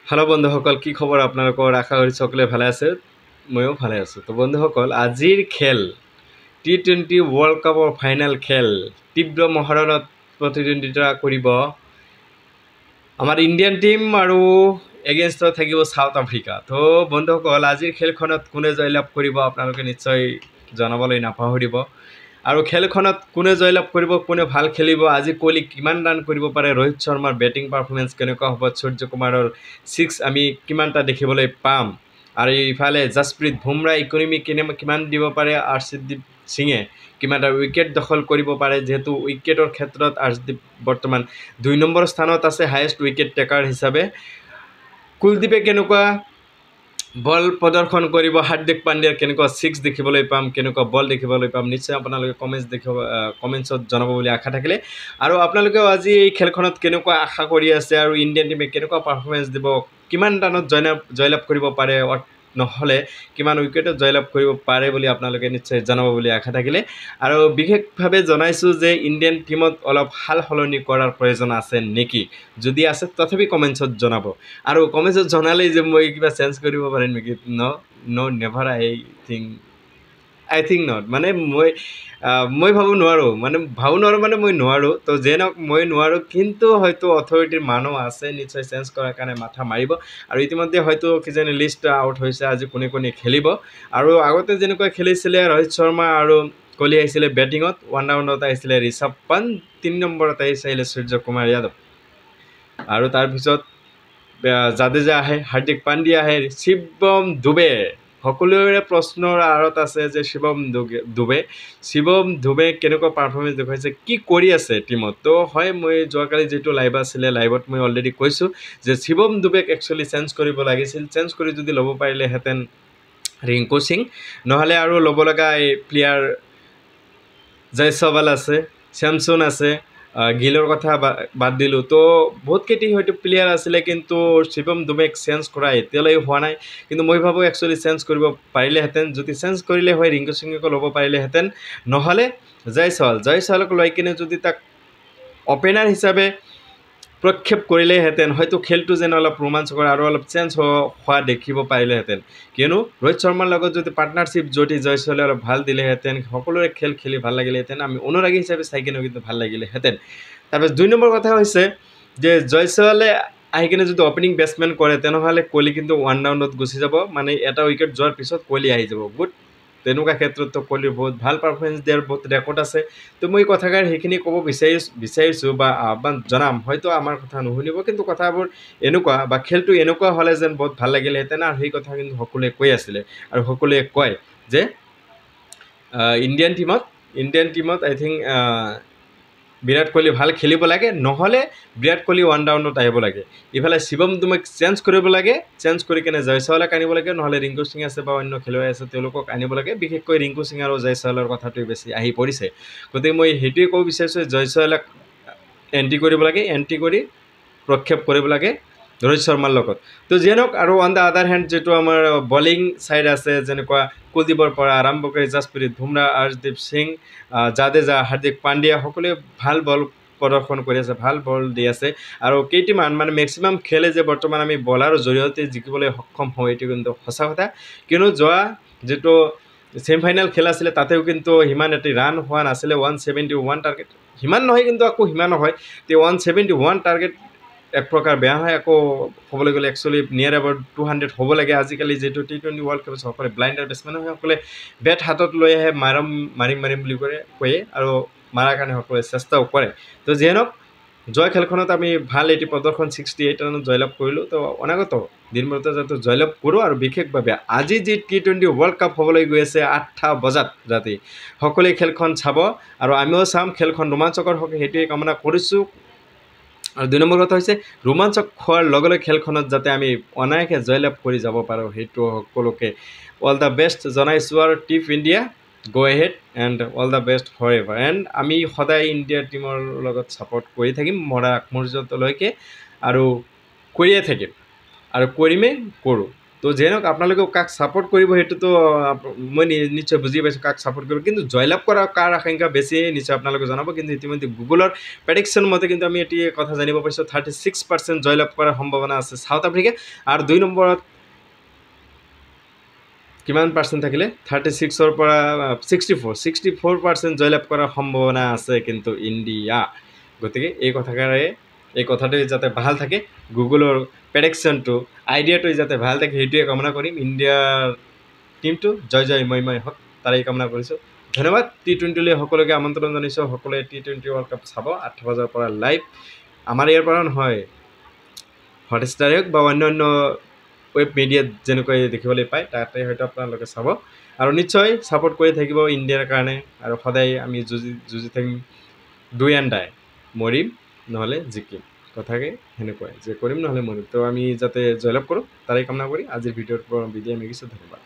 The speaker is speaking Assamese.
হ্যালো বন্ধুসকল, কি খবৰ আপোনালোকৰ? আশা কৰি সকলোৱে ভালে আছে। ময়ো ভালে আছোঁ। তো বন্ধুসকল, আজিৰ খেল T20 ৱৰ্ল্ড কাপৰ ফাইনেল খেল তীব্ৰ মহাৰণত প্ৰতিদ্বন্দ্বিতা কৰিব আমাৰ ইণ্ডিয়ান টিম আৰু এগেইনষ্টত থাকিব সাউথ আফ্ৰিকা। তো বন্ধুসকল, আজিৰ খেলখনত কোনে জয়লাভ কৰিব আপোনালোকে নিশ্চয় জনাবলৈ নাপাহৰিব। আৰু খেলখনত কোনে জয়লাভ কৰিব, কোনে ভাল খেলিব, আজি কোহলি কিমান ৰান কৰিব পাৰে, ৰোহিত শৰ্মাৰ বেটিং পাৰফৰ্মেঞ্চ কেনেকুৱা হ'ব, সূৰ্যকুমাৰৰ ছিক্স আমি কিমানটা দেখিবলৈ পাম, আৰু ইফালে জাসপ্ৰীত বুমৰাহ ইকনমি কিমান দিব পাৰে, আৰ্শদীপ সিঙে কিমানটা উইকেট দখল কৰিব পাৰে। যিহেতু উইকেটৰ ক্ষেত্ৰত আৰ্শদীপ বৰ্তমান 2 নম্বৰ স্থানত আছে হায়েষ্ট উইকেট টেকাৰ হিচাপে। কুলদীপে কেনেকুৱা বল প্ৰদৰ্শন কৰিব, হাৰ্দিক পাণ্ডিয়াৰ কেনেকুৱা ছিক্স দেখিবলৈ পাম, কেনেকুৱা বল দেখিবলৈ পাম, নিশ্চয় আপোনালোকে কমেণ্টছত জনাব বুলি আশা থাকিলে। আৰু আপোনালোকেও আজি এই খেলখনত কেনেকুৱা আশা কৰি আছে আৰু ইণ্ডিয়ান টিমে কেনেকুৱা পাৰফৰ্মেঞ্চ দিব, কিমান ৰানত জয়লাভ কৰিব পাৰে, নহ'লে কিমান উইকেটত জয়লাভ কৰিব পাৰে বুলি আপোনালোকে নিশ্চয় জনাব বুলি আশা থাকিলে। আৰু বিশেষভাৱে জনাইছোঁ যে ইণ্ডিয়ান টিমত অলপ সাল সলনি কৰাৰ প্ৰয়োজন আছে নেকি, যদি আছে তথাপি কমেণ্টছত জনাব। আৰু কমেণ্টছত জনালেই যে মই কিবা চেঞ্জ কৰিব পাৰিম নেকি? Never I think not. মানে মই ভাবোঁ নোৱাৰোঁ, মানে মই নোৱাৰোঁ। তো যে নহওক মই নোৱাৰোঁ, কিন্তু হয়তো অথৰিটিৰ মানুহ আছে নিশ্চয় চেঞ্জ কৰাৰ কাৰণে মাথা মাৰিব। আৰু ইতিমধ্যে হয়তো কিজানি লিষ্ট আউট হৈছে আজি কোনে কোনে খেলিব। আৰু আগতে যেনেকৈ খেলিছিলে ৰোহিত শৰ্মা আৰু কোহলি আহিছিলে বেটিঙত, 1 ৰাউণ্ডত আহিছিলে ঋষভ পন্ত, 3 নম্বৰত আহিছিলে সূৰ্যকুমাৰ যাদৱ, আৰু তাৰপিছত জাদেজা আহে, হাৰ্দিক পাণ্ডিয়া আহে, শিৱম দুবে। সকলোৰে প্ৰশ্নৰ আঁৰত আছে যে শিৱম দুবে কেনেকুৱা পাৰফৰ্মেঞ্চ দেখুৱাইছে, কি কৰি আছে টিমত। তো হয়, মই যোৱাকালি যিটো লাইভ আছিলে, লাইভত মই অলৰেডি কৈছোঁ যে শিৱম দুবেক একচুৱেলি চেঞ্জ কৰিব লাগিছিল। চেঞ্জ কৰি যদি ল'ব পাৰিলেহেঁতেন ৰিংকু সিং, নহ'লে আৰু ল'ব লগা এই প্লেয়াৰ জয়সৱাল আছে, চেমছন আছে, গিলৰ কথা বাদ দিলোঁ। তো বহুতকেইটি হয়তো প্লেয়াৰ আছিলে, কিন্তু শিৱম দুবেক চেঞ্জ কৰা এতিয়ালৈ হোৱা নাই। কিন্তু মই ভাবোঁ একচুৱেলি চেঞ্জ কৰিব পাৰিলেহেঁতেন। যদি চেঞ্জ কৰিলে হয় ৰিংকু সিঙকো ল'ব পাৰিলেহেঁতেন, নহ'লে জয়সৱালক লৈ কিনে যদি তাক অপেনাৰ হিচাপে প্ৰক্ষেপ কৰিলেহেঁতেন, হয়তো খেলটো যেন অলপ ৰোমাঞ্চকৰ আৰু অলপ চেঞ্জ হোৱা দেখিব পাৰিলেহেঁতেন। কিয়নো ৰোহিত শৰ্মাৰ লগত যদি পাৰ্টনাৰশ্বিপ যদি জয়সৱালে অলপ ভাল দিলেহেঁতেন, সকলোৰে খেলি ভাল লাগিলেহেঁতেন, আমি অনুৰাগী হিচাপে চাই কিনেও কিন্তু ভাল লাগিলেহেঁতেন। তাৰপিছত 2 নম্বৰ কথা হৈছে যে জয়সৱালে আহি কিনে যদি অপেনিং বেটছমেন কৰে, তেনেহ'লে কোহলি কিন্তু 1 ৰাউণ্ডত গুচি যাব, মানে এটা উইকেট যোৱাৰ পিছত কোহলি আহি যাব। তেনেকুৱা ক্ষেত্ৰততো কোহলিৰ বহুত ভাল পাৰফৰ্মেঞ্চ দিয়াৰ বহুত ৰেকৰ্ড আছে। তো মই কথাষাৰ সেইখিনি ক'ব বিচাৰিছোঁ বা আহ্বান জনাম। হয়তো আমাৰ কথা নুশুনিব, কিন্তু কথাবোৰ এনেকুৱা বা খেলটো এনেকুৱা হ'লে যেন বহুত ভাল লাগিলেহেঁতেন। আৰু সেই কথা কিন্তু সকলোৱে কৈ আছিলে, আৰু সকলোৱে কয় যে ইণ্ডিয়ান টিমত আই থিংক বিৰাট কোহলি ভাল খেলিব লাগে, নহ'লে বিৰাট কোহলি 1 ৰাউণ্ডত আহিব লাগে। ইফালে শিৱম দুবেক চেঞ্জ কৰিব লাগে, চেঞ্জ কৰি কিনে জয়সৱালক আনিব লাগে, নহ'লে ৰিংকু সিং আছে বা অন্য খেলুৱৈ আছে তেওঁলোকক আনিব লাগে। বিশেষকৈ ৰিংকু সিং আৰু জয়সৱালৰ কথাটোৱে বেছি আহি পৰিছে। গতিকে মই সেইটোৱে ক'ব বিচাৰিছোঁ, জয়সৱালক এণ্ট্ৰি কৰিব লাগে, এণ্ট্ৰি কৰি প্ৰক্ষেপ কৰিব লাগে ৰোহিত শৰ্মাৰ লগত। তো যিয়ে নহওক, আৰু অন দ্য আদাৰ হেণ্ড যিটো আমাৰ বলিং ছাইড আছে, যেনেকুৱা কুলদীপৰ পৰা আৰম্ভ কৰি জাসপ্ৰীত বুমৰাহ, আৰ্শদীপ সিং, জাদেজা, হাৰ্দিক পাণ্ডিয়া, সকলোৱে ভাল বল প্ৰদৰ্শন কৰি আছে, ভাল বল দি আছে। আৰু কেইটিমান মেক্সিমাম খেলে যে বৰ্তমান আমি বলাৰৰ জৰিয়তে জিকিবলৈ সক্ষম হওঁ, এইটো কিন্তু সঁচা কথা। কিয়নো যোৱা যিটো ছেমিফাইনেল খেল আছিলে, তাতেও কিন্তু সিমান এটি ৰান হোৱা নাছিলে। 171 টাৰ্গেট, সিমান নহয় কিন্তু আকৌ সিমান নহয়। তে 171 টাৰ্গেট এক প্ৰকাৰ বেয়া হয়, আকৌ ক'বলৈ গ'লে একচুৱেলি নিয়াৰ এবাউট 200 হ'ব লাগে। আজিকালি যিহেতু T20 ৱৰ্ল্ড কাপ সকলে ব্লাইণ্ডাৰ বেটছমেনসকলে বেট হাতত লৈ আহে, মাৰিম বুলি কয়ে, আৰু মাৰাৰ কাৰণে সকলোৱে চেষ্টাও কৰে। তো যিয়ে নহওক, যোৱা খেলখনত আমি ভাল এটি প্ৰদৰ্শন 68 ৰানত জয়লাভ কৰিলোঁ। তো অনাগত দিনবোৰতে যাতে জয়লাভ কৰোঁ। আৰু বিশেষভাৱে আজি যি T20 ৱৰ্ল্ড কাপ হ'বলৈ গৈ আছে 8টা বজাত ৰাতি, সকলোৱে খেলখন চাব, আৰু আমিও চাম, খেলখন ৰোমাঞ্চকৰ হওক, সেইটোৱে কামনা কৰিছোঁ। আৰু 2 নম্বৰ কথা হৈছে ৰোমাঞ্চক হোৱাৰ লগে লগে খেলখনত যাতে আমি অনায়াসে জয়লাভ কৰি যাব পাৰোঁ, সেইটো সকলোকে অল দ্য বেষ্ট জনাইছোঁ। আৰু tip India go ahead and all the best for ever. And আমি সদায় ইণ্ডিয়া টিমৰ লগত ছাপোৰ্ট কৰি থাকিম মৰা আগমৰ্যন্তলৈকে, আৰু কৰিয়ে থাকিম, আৰু কৰোঁ। তো যেনক আপোনালোকে কাক ছাপোৰ্ট কৰিব সেইটোতো মই নিশ্চয় বুজি পাইছোঁ কাক ছাপোৰ্ট কৰিব, কিন্তু জয়লাভ কৰা কাৰ আশংকা বেছি নিশ্চয় আপোনালোকে জনাব। কিন্তু ইতিমধ্যে গুগলৰ প্ৰেডিকশ্যন মতে কিন্তু আমি এটি কথা জানিব পাৰিছোঁ 36% জয়লাভ কৰাৰ সম্ভাৱনা আছে সাউথ আফ্ৰিকা। আৰু 2 নম্বৰত কিমান পাৰ্চেণ্ট থাকিলে 36ৰ পৰা 64% জয়লাভ কৰাৰ সম্ভাৱনা আছে কিন্তু ইণ্ডিয়া। গতিকে এই কথাটোৱে যাতে ভাল থাকে, গুগলৰ প্ৰেডিকশ্যনটো আইডিয়াটো যাতে ভাল থাকে সেইটোৱে কামনা কৰিম। ইণ্ডিয়াৰ টিমটো জয় জয় ময় হওক তাৰেই কামনা কৰিছোঁ। ধন্যবাদ। T20লৈ সকলোকে আমন্ত্ৰণ জনাইছোঁ। সকলোৱে T20 ৱৰ্ল্ড কাপ চাব 8 বজাৰ পৰা লাইভ। আমাৰ ইয়াৰ পৰা নহয়, হটষ্টাৰে হওক বা অন্য ৱেব মিডিয়াত যেনেকৈ দেখিবলৈ পায় তাতে হয়তো আপোনালোকে চাব। আৰু নিশ্চয় ছাপোৰ্ট কৰি থাকিব ইণ্ডিয়াৰ কাৰণে। আৰু সদায় আমি যুঁজি থাকিম, do and die, মৰিম নহ'লে জিকিম। কথাকে সেনেকুৱাই যে কৰিম নহ'লে মৰিম। তো আমি যাতে জয়লাভ কৰোঁ তাৰেই কামনা কৰি আজিৰ ভিডিঅ'ৰ পৰা বিদায় মাগিছোঁ। ধন্যবাদ।